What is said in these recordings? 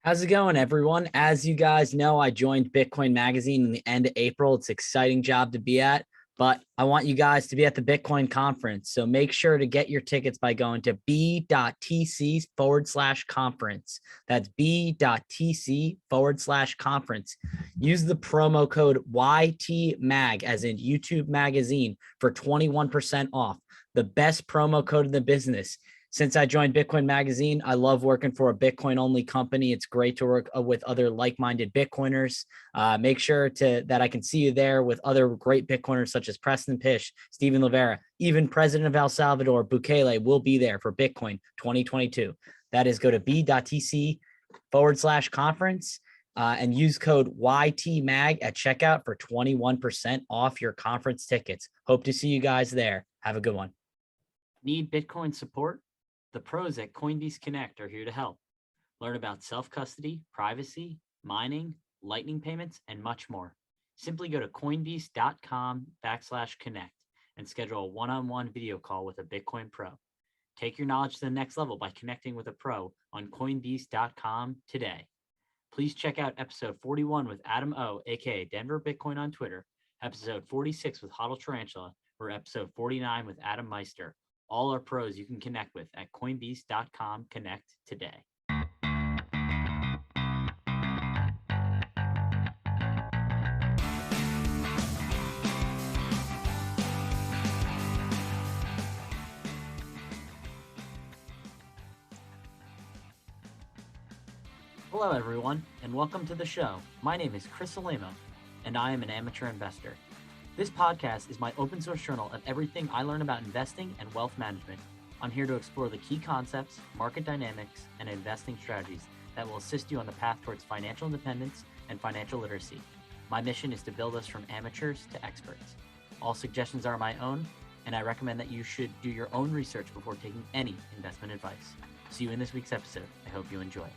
How's it going, everyone? As you guys know, I joined Bitcoin Magazine in the end of April. It's an exciting job to be at, but I want you guys to be at the Bitcoin conference. So make sure to get your tickets by going to b.tc/conference. That's b.tc/conference. Use the promo code YTMAG, as in YouTube Magazine, for 21% off. The best promo code in the business. Since I joined Bitcoin Magazine, I love working for a Bitcoin only company. It's great to work with other like-minded Bitcoiners. Make sure that I can see you there with other great Bitcoiners such as Preston Pish, Stephen Livera, even President of El Salvador, Bukele, will be there for Bitcoin 2022. That is, go to b.tc/conference and use code YTMAG at checkout for 21% off your conference tickets. Hope to see you guys there. Have a good one. Need Bitcoin support? The pros at Coinbase Connect are here to help. Learn about self-custody, privacy, mining, lightning payments, and much more. Simply go to coinbase.com/connect and schedule a one-on-one video call with a Bitcoin pro. Take your knowledge to the next level by connecting with a pro on coinbase.com today. Please check out episode 41 with Adam O, aka Denver Bitcoin on Twitter, episode 46 with Hodl Tarantula, or episode 49 with Adam Meister. All are pros you can connect with at coinbase.com connect today. Hello, everyone, and welcome to the show. My name is Chris Alemo, and I am an amateur investor. This podcast is my open source journal of everything I learn about investing and wealth management. I'm here to explore the key concepts, market dynamics, and investing strategies that will assist you on the path towards financial independence and financial literacy. My mission is to build us from amateurs to experts. All suggestions are my own, and I recommend that you should do your own research before taking any investment advice. See you in this week's episode. I hope you enjoy.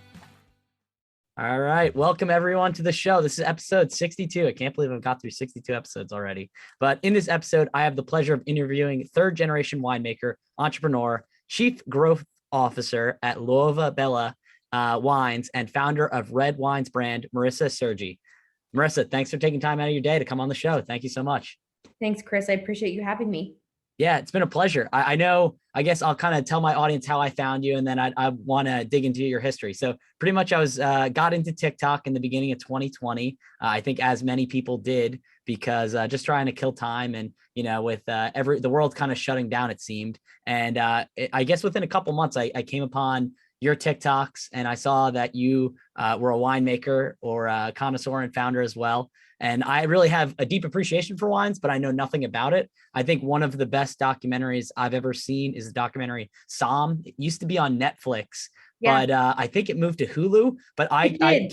All right. Welcome, everyone, to the show. This is episode 62. I can't believe I've got through 62 episodes already. But in this episode, I have the pleasure of interviewing third-generation winemaker, entrepreneur, chief growth officer at Luova Bella Wines, and founder of Red Wines brand, Marisa Sergi. Marisa, thanks for taking time out of your day to come on the show. Thank you so much. Thanks, Chris. I appreciate you having me. Yeah, it's been a pleasure. I know, I guess I'll kind of tell my audience how I found you, and then I want to dig into your history. So pretty much I got into TikTok in the beginning of 2020. I think as many people did, because just trying to kill time and, with the world kind of shutting down, it seemed. And I guess within a couple months, I came upon your TikToks, and I saw that you were a winemaker or a connoisseur and founder as well. And I really have a deep appreciation for wines, but I know nothing about it. I think one of the best documentaries I've ever seen is the documentary Somm. It used to be on Netflix, but I think it moved to Hulu. But I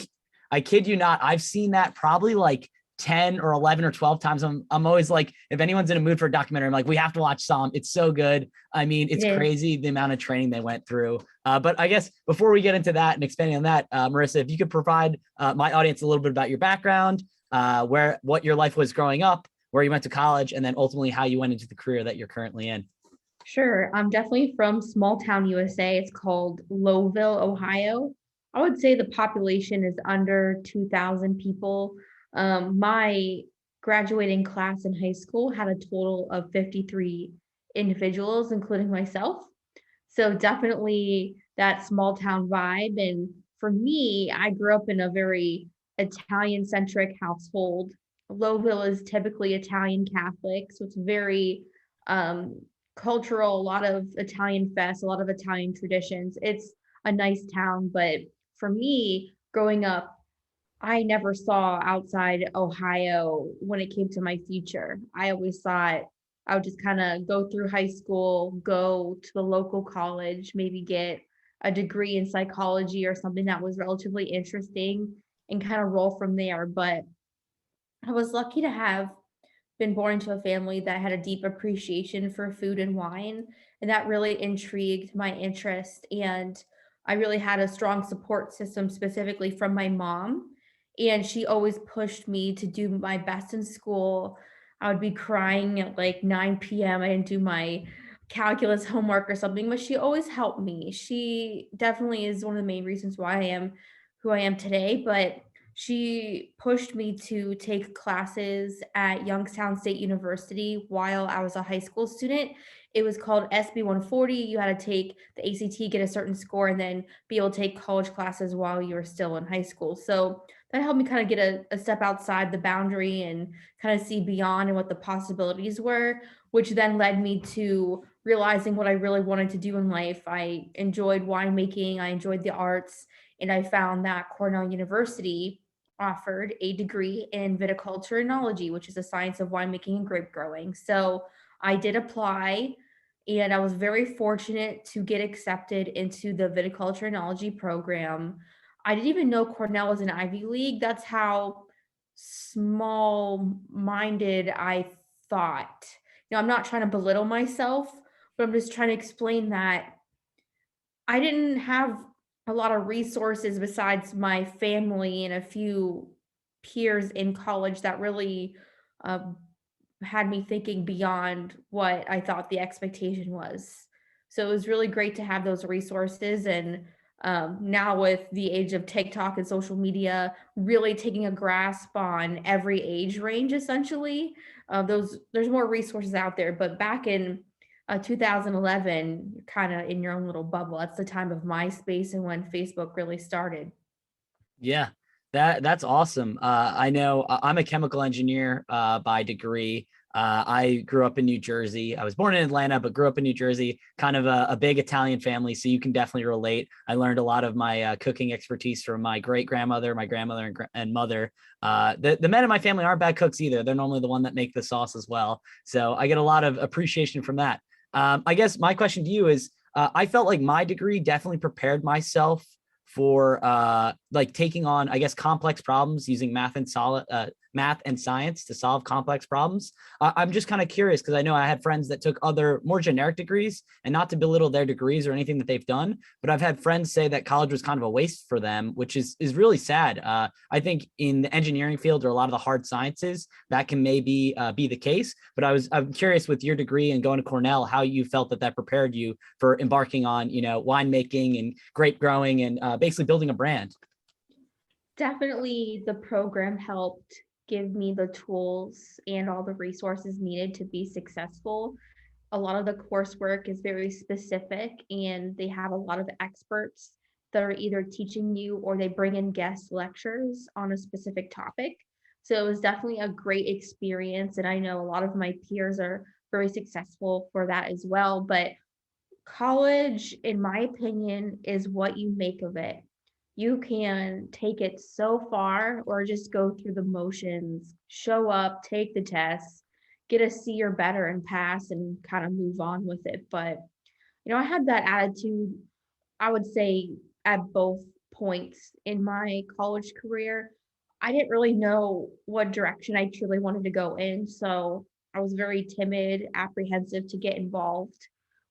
kid you not, I've seen that probably like 10 or 11 or 12 times. I'm always like, if anyone's in a mood for a documentary, I'm like, we have to watch Somm. It's so good. I mean, it's crazy the amount of training they went through. But I guess before we get into that and expanding on that, Marisa, if you could provide my audience a little bit about your background, what your life was growing up, where you went to college, and then ultimately how you went into the career that you're currently in. Sure. I'm definitely from small town USA. It's called Lowville, Ohio. I would say the population is under 2,000 people. My graduating class in high school had a total of 53 individuals, including myself. So definitely that small town vibe. And for me, I grew up in a very Italian-centric household. Lowville is typically Italian Catholic, so it's very cultural, a lot of Italian fests, a lot of Italian traditions. It's a nice town, but for me, growing up, I never saw outside Ohio when it came to my future. I always thought I would just kind of go through high school, go to the local college, maybe get a degree in psychology or something that was relatively interesting and kind of roll from there. But I was lucky to have been born into a family that had a deep appreciation for food and wine, and that really intrigued my interest. And I really had a strong support system, specifically from my mom. And she always pushed me to do my best in school. I would be crying at like 9 p.m. I didn't do my calculus homework or something, but she always helped me. She definitely is one of the main reasons why I am who I am today, but she pushed me to take classes at Youngstown State University while I was a high school student. It was called SB 140. You had to take the ACT, get a certain score, and then be able to take college classes while you were still in high school. So that helped me kind of get a step outside the boundary and kind of see beyond and what the possibilities were, which then led me to realizing what I really wanted to do in life. I enjoyed winemaking, I enjoyed the arts, and I found that Cornell University offered a degree in viticulture enology, which is the science of winemaking and grape growing. So I did apply, and I was very fortunate to get accepted into the viticulture enology program. I didn't even know Cornell was an Ivy League. That's how small minded I thought. I'm not trying to belittle myself, but I'm just trying to explain that I didn't have a lot of resources besides my family and a few peers in college that really um, had me thinking beyond what I thought the expectation was. So it was really great to have those resources. And now, with the age of TikTok and social media, really taking a grasp on every age range, essentially, there's more resources out there. But back in 2011, you're kind of in your own little bubble. That's the time of MySpace and when Facebook really started. Yeah, that's awesome. I know I'm a chemical engineer by degree. I grew up in New Jersey. I was born in Atlanta, but grew up in New Jersey, kind of a big Italian family. So you can definitely relate. I learned a lot of my cooking expertise from my great grandmother, my grandmother, and mother. The men in my family aren't bad cooks either. They're normally the one that make the sauce as well. So I get a lot of appreciation from that. I guess my question to you is, I felt like my degree definitely prepared myself for like taking on, I guess, complex problems using math and science to solve complex problems. I'm just kind of curious because I know I had friends that took other more generic degrees, and not to belittle their degrees or anything that they've done, but I've had friends say that college was kind of a waste for them, which is really sad. I think in the engineering field or a lot of the hard sciences, that can maybe be the case. But I'm curious with your degree and going to Cornell, how you felt that prepared you for embarking on, winemaking and grape growing and basically building a brand. Definitely, the program helped give me the tools and all the resources needed to be successful. A lot of the coursework is very specific, and they have a lot of experts that are either teaching you or they bring in guest lectures on a specific topic. So it was definitely a great experience. And I know a lot of my peers are very successful for that as well. But college, in my opinion, is what you make of it. You can take it so far or just go through the motions, show up, take the test, get a C or better and pass and kind of move on with it. But, I had that attitude, I would say, at both points in my college career. I didn't really know what direction I truly wanted to go in. So I was very timid, apprehensive to get involved,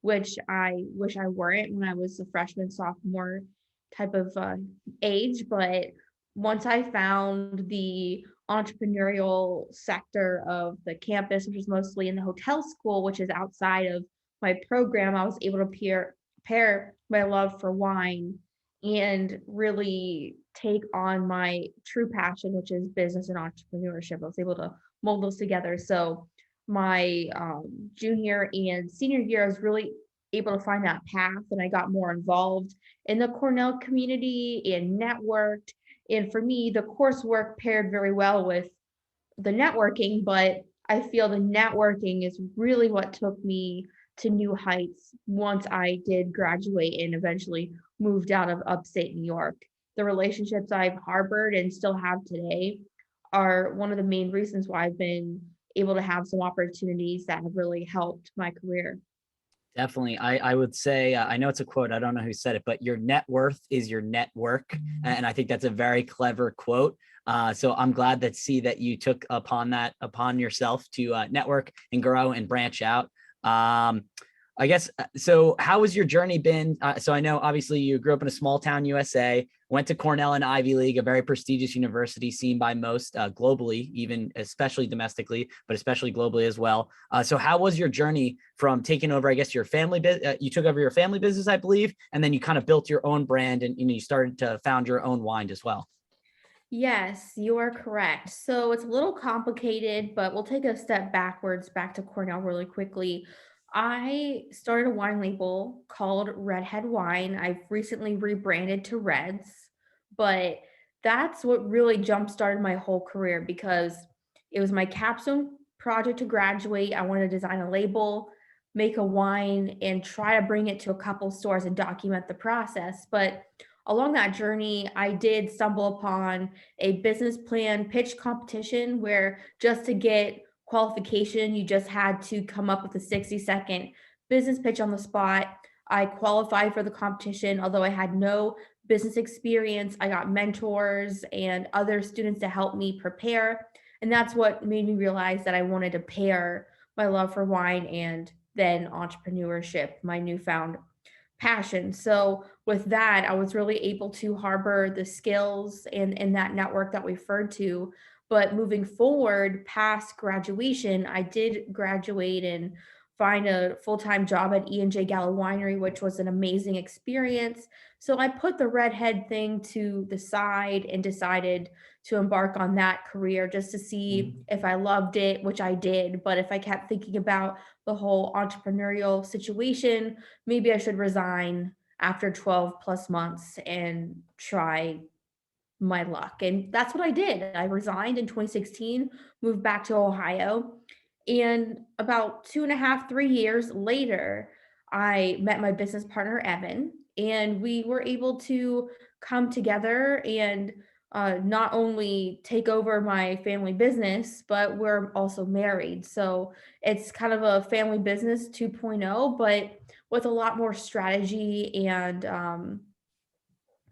which I wish I weren't when I was a freshman, sophomore type of age. But once I found the entrepreneurial sector of the campus, which is mostly in the hotel school, which is outside of my program, I was able to pair my love for wine and really take on my true passion, which is business and entrepreneurship. I was able to mold those together. So my junior and senior year, I was really able to find that path, and I got more involved in the Cornell community and networked. And for me, the coursework paired very well with the networking, but I feel the networking is really what took me to new heights once I did graduate and eventually moved out of upstate New York. The relationships I've harbored and still have today are one of the main reasons why I've been able to have some opportunities that have really helped my career. Definitely. I would say, I know it's a quote, I don't know who said it, but your net worth is your network. And I think that's a very clever quote. So I'm glad that you took upon yourself to network and grow and branch out. I guess so. How has your journey been? So I know obviously you grew up in a small town USA, went to Cornell and Ivy League, a very prestigious university seen by most globally, even especially domestically, but especially globally as well. So how was your journey from taking over? I guess your family, you took over your family business, I believe, and then you kind of built your own brand and you started to found your own wine as well. Yes, you are correct. So it's a little complicated, but we'll take a step backwards back to Cornell really quickly. I started a wine label called Redhead Wine. I've recently rebranded to Reds, but that's what really jump started my whole career because it was my capstone project to graduate. I wanted to design a label, make a wine, and try to bring it to a couple stores and document the process. But along that journey, I did stumble upon a business plan pitch competition where just to get qualification, you just had to come up with a 60-second business pitch on the spot. I qualified for the competition, although I had no business experience. I got mentors and other students to help me prepare. And that's what made me realize that I wanted to pair my love for wine and then entrepreneurship, my newfound passion. So with that, I was really able to harbor the skills and that network that we referred to. But moving forward past graduation, I did graduate and find a full-time job at E&J Gallo Winery, which was an amazing experience. So I put the redhead thing to the side and decided to embark on that career just to see if I loved it, which I did. But if I kept thinking about the whole entrepreneurial situation, maybe I should resign after 12 plus months and try my luck. And that's what I did. I resigned in 2016, moved back to Ohio. And about 2.5, 3 years later, I met my business partner, Evan, and we were able to come together and not only take over my family business, but we're also married. So it's kind of a family business 2.0, but with a lot more strategy and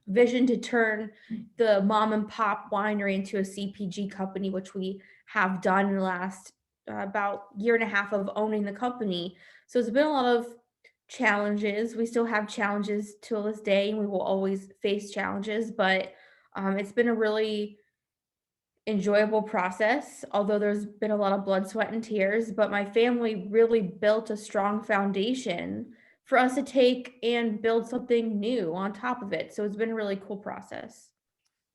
vision to turn the mom and pop winery into a CPG company, which we have done in the last about year and a half of owning the company. So it's been a lot of challenges. We still have challenges till this day, and we will always face challenges, but it's been a really enjoyable process, although there's been a lot of blood, sweat, and tears. But my family really built a strong foundation for us to take and build something new on top of it. So it's been a really cool process.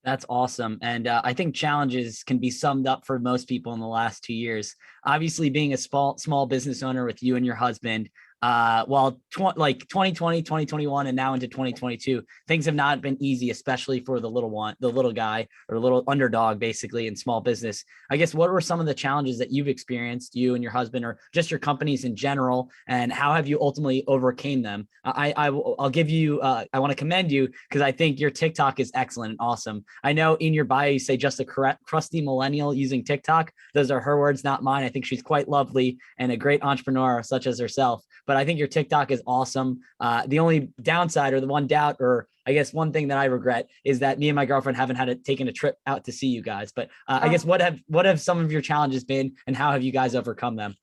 That's awesome. And I think challenges can be summed up for most people in the last 2 years. Obviously, being a small business owner with you and your husband, like 2020, 2021, and now into 2022, things have not been easy, especially for the little guy or little underdog, basically in small business. I guess what were some of the challenges that you've experienced, you and your husband, or just your companies in general, and how have you ultimately overcame them? I'll give you. I want to commend you because I think your TikTok is excellent and awesome. I know in your bio you say just a crusty millennial using TikTok. Those are her words, not mine. I think she's quite lovely and a great entrepreneur, such as herself. But I think your TikTok is awesome. The only downside or the one doubt, or I guess one thing that I regret is that me and my girlfriend haven't taken a trip out to see you guys. But I guess what have some of your challenges been and how have you guys overcome them?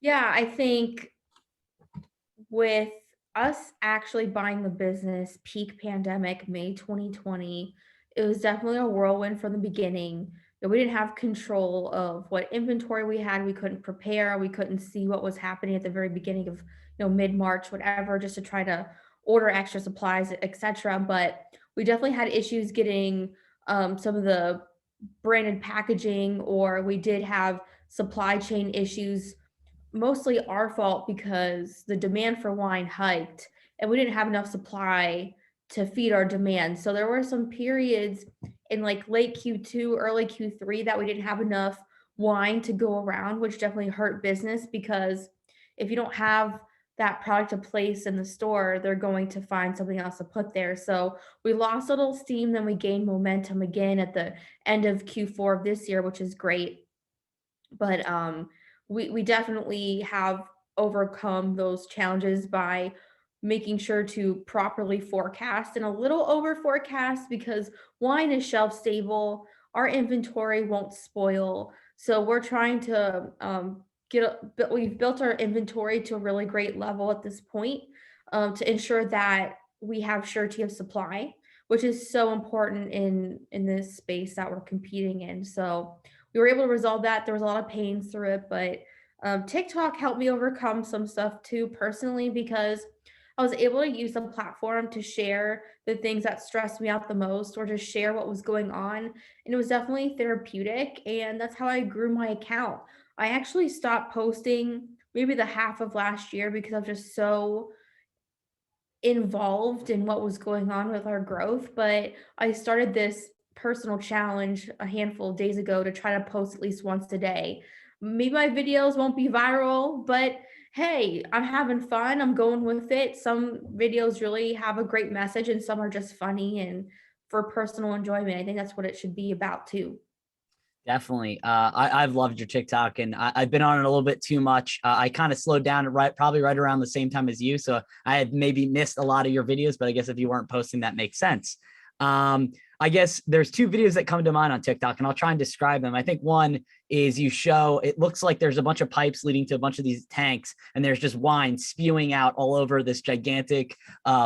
Yeah, I think with us actually buying the business peak pandemic, May 2020, it was definitely a whirlwind from the beginning. We didn't have control of what inventory we had. We couldn't prepare. We couldn't see what was happening at the very beginning of, mid-March, whatever, just to try to order extra supplies, etc. But we definitely had issues getting some of the branded packaging, or we did have supply chain issues, mostly our fault because the demand for wine hiked and we didn't have enough supply to feed our demand. So there were some periods in like late Q2, early Q3 that we didn't have enough wine to go around, which definitely hurt business because if you don't have that product to place in the store, they're going to find something else to put there. So we lost a little steam, then we gained momentum again at the end of Q4 of this year, which is great. But we definitely have overcome those challenges by making sure to properly forecast and a little over forecast because wine is shelf stable. Our inventory won't spoil. So we're trying to we've built our inventory to a really great level at this point, to ensure that we have surety of supply, which is so important in this space that we're competing in. So we were able to resolve that. There was a lot of pains through it, but TikTok helped me overcome some stuff too personally, because I was able to use the platform to share the things that stressed me out the most, or to share what was going on. And it was definitely therapeutic. And that's how I grew my account. I actually stopped posting maybe the half of last year because I was just so involved in what was going on with our growth. But I started this personal challenge a handful of days ago to try to post at least once a day. Maybe my videos won't be viral, but hey, I'm having fun. I'm going with it. Some videos really have a great message, and some are just funny and for personal enjoyment. I think that's what it should be about too. Definitely. I've loved your TikTok, and I've been on it a little bit too much. I kind of slowed down probably right around the same time as you. So I had maybe missed a lot of your videos, but I guess if you weren't posting, that makes sense. I guess there's two videos that come to mind on TikTok, and I'll try and describe them. I think one is you show, it looks like there's a bunch of pipes leading to a bunch of these tanks, and there's just wine spewing out all over this gigantic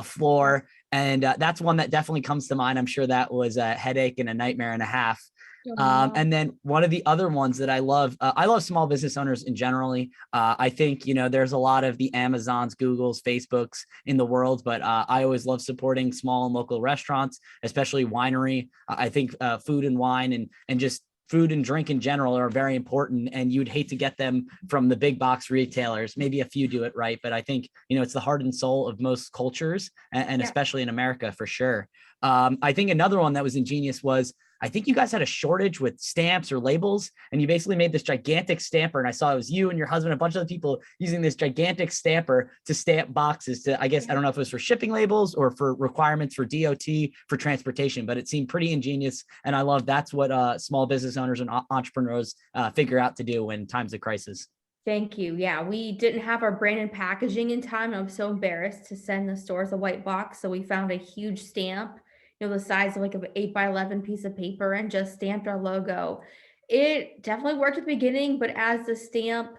floor. And that's one that definitely comes to mind. I'm sure that was a headache and a nightmare and a half. Oh, no. And then one of the other ones that I love small business owners in generally. I think, there's a lot of the Amazons, Googles, Facebooks in the world, but I always love supporting small and local restaurants, especially winery. I think food and wine and just food and drink in general are very important, and you'd hate to get them from the big box retailers. Maybe a few do it right, but I think, it's the heart and soul of most cultures, and Yeah. especially in America for sure. I think another one that was ingenious was, I think you guys had a shortage with stamps or labels, and you basically made this gigantic stamper. And I saw it was you and your husband, a bunch of other people using this gigantic stamper to stamp boxes to, I guess, I don't know if it was for shipping labels or for requirements for DOT for transportation, but it seemed pretty ingenious. And I love that's what small business owners and entrepreneurs figure out to do in times of crisis. Thank you. Yeah, we didn't have our branded packaging in time. I was so embarrassed to send the stores a white box. So we found a huge stamp, the size of like an 8x11 piece of paper, and just stamped our logo. It definitely worked at the beginning, but as the stamp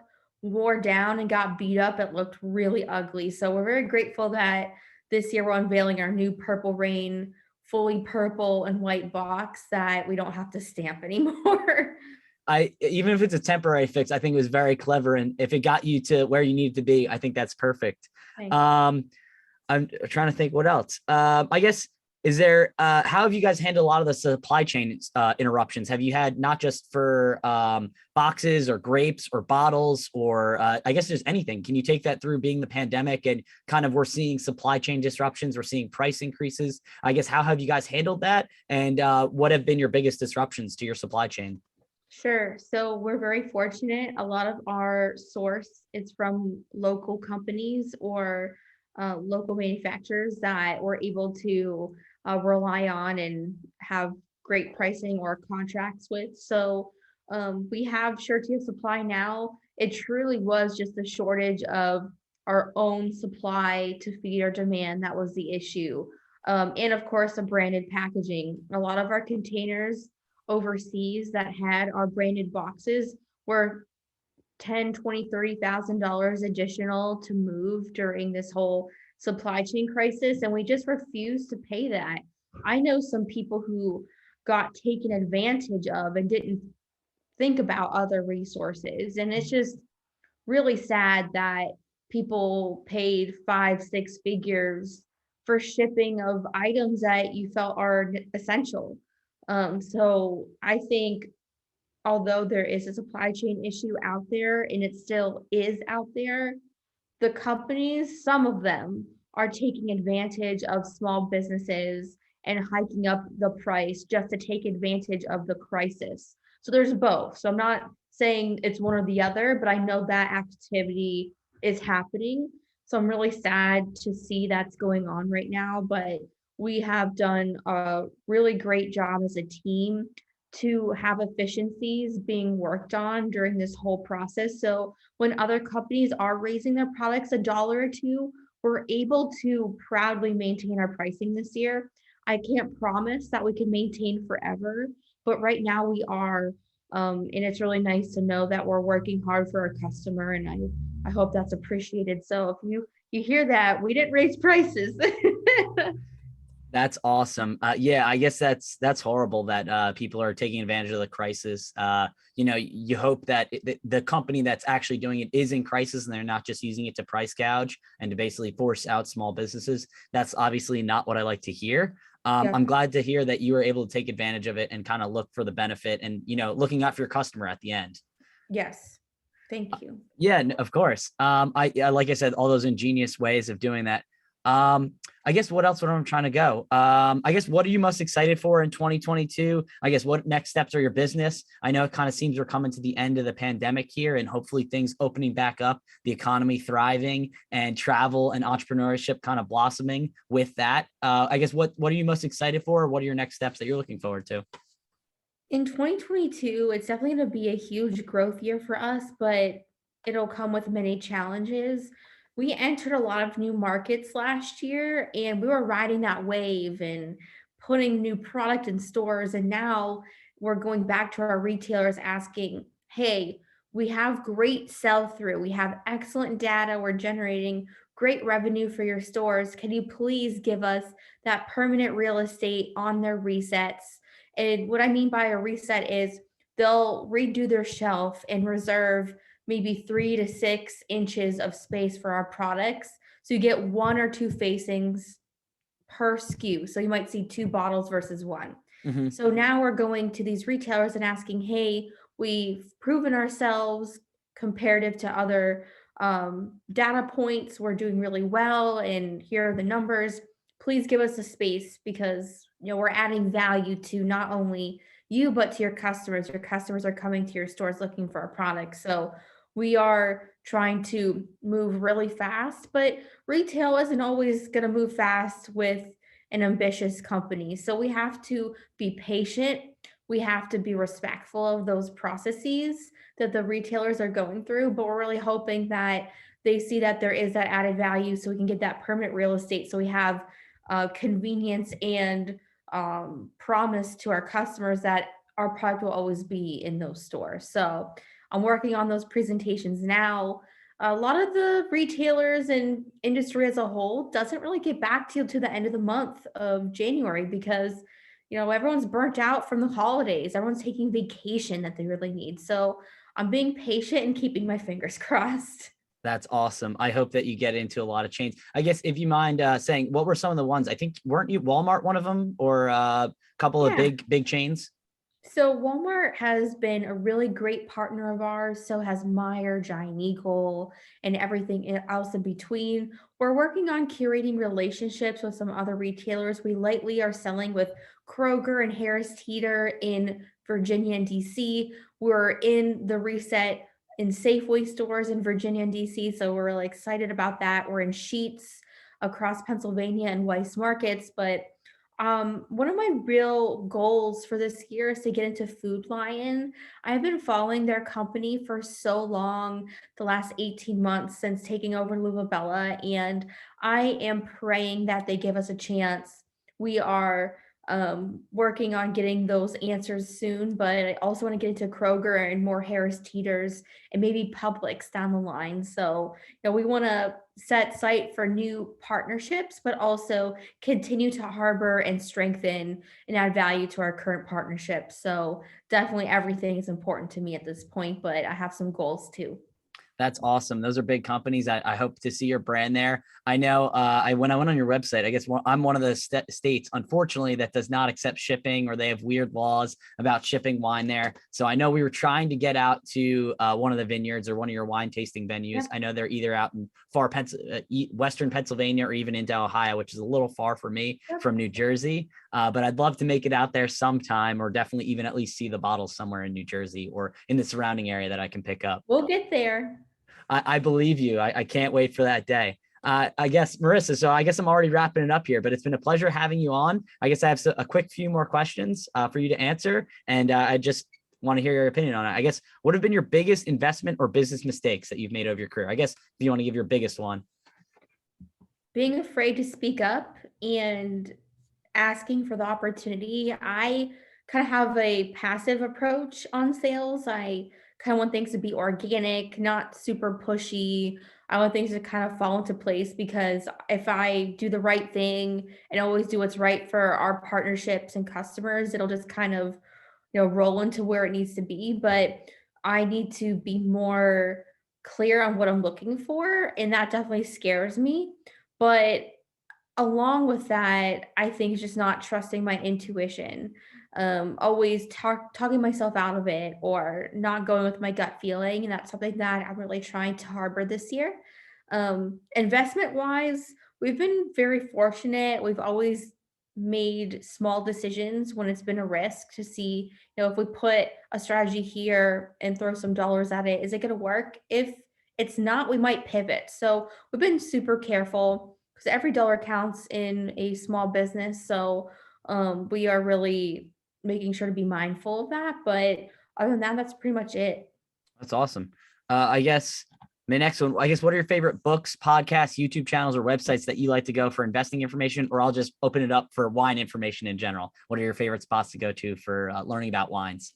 wore down and got beat up, it looked really ugly. So we're very grateful that this year we're unveiling our new Purple Rain, fully purple and white box that we don't have to stamp anymore. Even if it's a temporary fix, I think it was very clever. And if it got you to where you needed to be, I think that's perfect. Thanks. I'm trying to think what else. I guess, is there, how have you guys handled a lot of the supply chain interruptions? Have you had not just for boxes or grapes or bottles, or I guess just anything? Can you take that through being the pandemic and kind of we're seeing supply chain disruptions, we're seeing price increases? I guess, how have you guys handled that? And what have been your biggest disruptions to your supply chain? Sure. So we're very fortunate. A lot of our source is from local companies or local manufacturers that we're able to rely on and have great pricing or contracts with. So we have surety of supply now. It truly was just a shortage of our own supply to feed our demand. That was the issue. And of course, the branded packaging. A lot of our containers overseas that had our branded boxes were 10, 20, $30,000 additional to move during this whole supply chain crisis, and we just refused to pay that. I know some people who got taken advantage of and didn't think about other resources, and it's just really sad that people paid 5, 6 figures for shipping of items that you felt are essential. So I think although there is a supply chain issue out there, and it still is out there, the companies, some of them, are taking advantage of small businesses and hiking up the price just to take advantage of the crisis. So there's both. So I'm not saying it's one or the other, but I know that activity is happening. So I'm really sad to see that's going on right now, but we have done a really great job as a team to have efficiencies being worked on during this whole process. So when other companies are raising their products a dollar or two, we're able to proudly maintain our pricing this year. I can't promise that we can maintain forever, but right now we are And it's really nice to know that we're working hard for our customer, and I hope that's appreciated. So if you hear that, we didn't raise prices. That's awesome. Yeah, I guess that's horrible that people are taking advantage of the crisis. You hope that the company that's actually doing it is in crisis and they're not just using it to price gouge and to basically force out small businesses. That's obviously not what I like to hear. Yeah. I'm glad to hear that you were able to take advantage of it and kind of look for the benefit and, looking out for your customer at the end. Yes. Thank you. Yeah, of course. Like I said, all those ingenious ways of doing that. Um, I guess what else would I'm trying to go? I guess what are you most excited for in 2022? I guess what next steps are your business? I know it kind of seems we're coming to the end of the pandemic here and hopefully things opening back up, the economy thriving and travel and entrepreneurship kind of blossoming with that. I guess what are you most excited for? What are your next steps that you're looking forward to? In 2022, it's definitely going to be a huge growth year for us, but it'll come with many challenges. We entered a lot of new markets last year and we were riding that wave and putting new product in stores. And now we're going back to our retailers asking, hey, we have great sell through, we have excellent data, we're generating great revenue for your stores. Can you please give us that permanent real estate on their resets? And what I mean by a reset is they'll redo their shelf and reserve maybe 3 to 6 inches of space for our products. So you get one or two facings per SKU. So you might see two bottles versus one. Mm-hmm. So now we're going to these retailers and asking, hey, we've proven ourselves comparative to other data points. We're doing really well, and here are the numbers. Please give us a space because we're adding value to not only you but to your customers. Your customers are coming to your stores looking for a product. So we are trying to move really fast, but retail isn't always going to move fast with an ambitious company. So we have to be patient. We have to be respectful of those processes that the retailers are going through, but we're really hoping that they see that there is that added value so we can get that permanent real estate. So we have convenience and promise to our customers that our product will always be in those stores. So I'm working on those presentations now. A lot of the retailers and industry as a whole doesn't really get back to you to the end of the month of January because everyone's burnt out from the holidays. Everyone's taking vacation that they really need. So I'm being patient and keeping my fingers crossed. That's awesome. I hope that you get into a lot of chains. I guess if you mind saying, what were some of the ones? I think weren't you Walmart one of them, or a couple of Yeah. big chains? So Walmart has been a really great partner of ours. So has Meyer, Giant Eagle, and everything else in between. We're working on curating relationships with some other retailers. We lately are selling with Kroger and Harris Teeter in Virginia and DC. We're in the reset in Safeway stores in Virginia and DC. So we're really excited about that. We're in Sheets across Pennsylvania and Weiss markets, but one of my real goals for this year is to get into Food Lion. I've been following their company for so long, the last 18 months since taking over Luvabella, and I am praying that they give us a chance. We are working on getting those answers soon, but I also want to get into Kroger and more Harris Teeters and maybe Publix down the line. So, we want to set site for new partnerships, but also continue to harbor and strengthen and add value to our current partnerships. So definitely everything is important to me at this point, but I have some goals too. That's awesome. Those are big companies. I hope to see your brand there. I know when I went on your website, I guess I'm one of the states, unfortunately, that does not accept shipping, or they have weird laws about shipping wine there. So I know we were trying to get out to one of the vineyards or one of your wine tasting venues. Yep. I know they're either out in Western Pennsylvania or even into Ohio, which is a little far for me from New Jersey. But I'd love to make it out there sometime, or definitely even at least see the bottles somewhere in New Jersey or in the surrounding area that I can pick up. We'll get there. I believe you. I can't wait for that day. I guess, Marisa, so I guess I'm already wrapping it up here, but it's been a pleasure having you on. I guess I have a quick few more questions for you to answer. And I just want to hear your opinion on it. I guess, what have been your biggest investment or business mistakes that you've made over your career? I guess if you want to give your biggest one. Being afraid to speak up and asking for the opportunity. I kind of have a passive approach on sales. I kind of want things to be organic, not super pushy. I want things to kind of fall into place because if I do the right thing and always do what's right for our partnerships and customers, it'll just kind of, roll into where it needs to be. But I need to be more clear on what I'm looking for, and that definitely scares me. But along with that, I think it's just not trusting my intuition, always talking myself out of it or not going with my gut feeling, and that's something that I'm really trying to harbor this year. Investment wise, we've been very fortunate. We've always made small decisions when it's been a risk to see, if we put a strategy here and throw some dollars at it, is it going to work? If it's not, we might pivot. So we've been super careful because every dollar counts in a small business. So we are really making sure to be mindful of that. But other than that, that's pretty much it. That's awesome. I guess the next one, I guess, what are your favorite books, podcasts, YouTube channels, or websites that you like to go for investing information? Or I'll just open it up for wine information in general. What are your favorite spots to go to for learning about wines?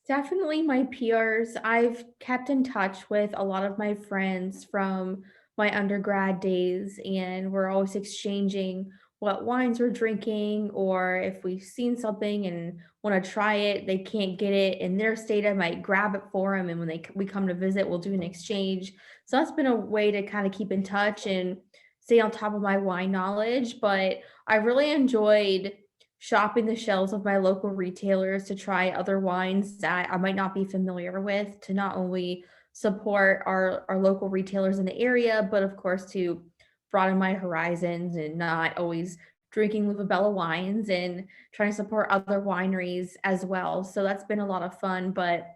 Definitely my peers. I've kept in touch with a lot of my friends from my undergrad days, and we're always exchanging what wines we're drinking, or if we've seen something and want to try it, they can't get it in their state, I might grab it for them. And when we come to visit, we'll do an exchange. So that's been a way to kind of keep in touch and stay on top of my wine knowledge. But I really enjoyed shopping the shelves of my local retailers to try other wines that I might not be familiar with, to not only support our local retailers in the area, but of course to broaden my horizons and not always drinking Luvabella wines and trying to support other wineries as well. So that's been a lot of fun, but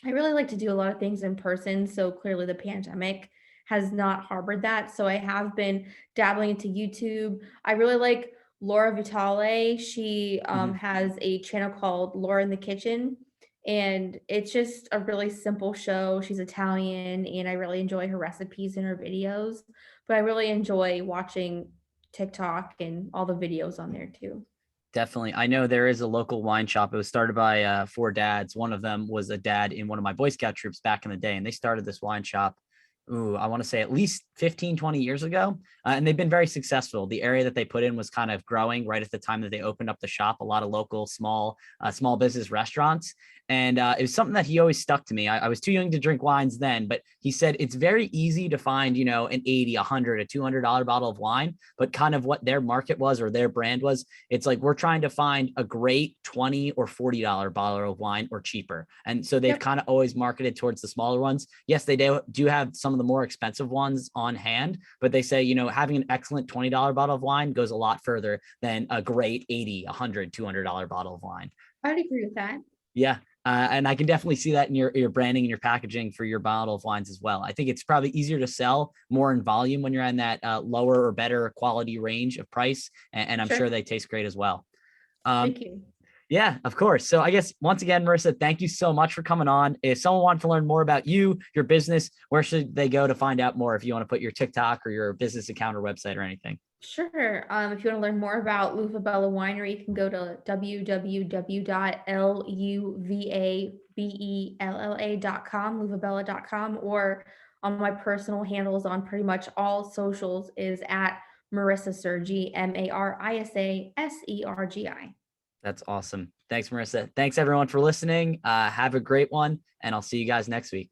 I really like to do a lot of things in person. So clearly the pandemic has not harbored that. So I have been dabbling into YouTube. I really like Laura Vitale. She Mhm. has a channel called Laura in the Kitchen. And it's just a really simple show. She's Italian, and I really enjoy her recipes and her videos. But I really enjoy watching TikTok and all the videos on there too. Definitely. I know there is a local wine shop. It was started by four dads. One of them was a dad in one of my Boy Scout troops back in the day. And they started this wine shop. Ooh, I want to say at least 15, 20 years ago. And they've been very successful. The area that they put in was kind of growing right at the time that they opened up the shop, a lot of local small business restaurants. And it was something that he always stuck to me. I was too young to drink wines then, but he said it's very easy to find, an 80, 100, a $200 bottle of wine, but kind of what their market was or their brand was, it's like we're trying to find a great $20 or $40 bottle of wine or cheaper. And so they've Yep. kind of always marketed towards the smaller ones. Yes, they do have some of the more expensive ones on hand, but they say, having an excellent $20 bottle of wine goes a lot further than a great 80, 100, $200 bottle of wine. I'd agree with that. Yeah. And I can definitely see that in your branding and your packaging for your bottle of wines as well. I think it's probably easier to sell more in volume when you're in that lower or better quality range of price. And I'm sure Sure. they taste great as well. Um, Thank you. yeah, of course. So I guess once again, Marissa, thank you so much for coming on. If someone wanted to learn more about you, your business, where should they go to find out more if you want to put your TikTok or your business account or website or anything? Sure. If you want to learn more about Luvabella Winery, you can go to www.luvabella.com, luvabella.com, or on my personal handles on pretty much all socials is at Marisa Sergi, Marisasergi. That's awesome. Thanks, Marissa. Thanks everyone for listening. Have a great one, and I'll see you guys next week.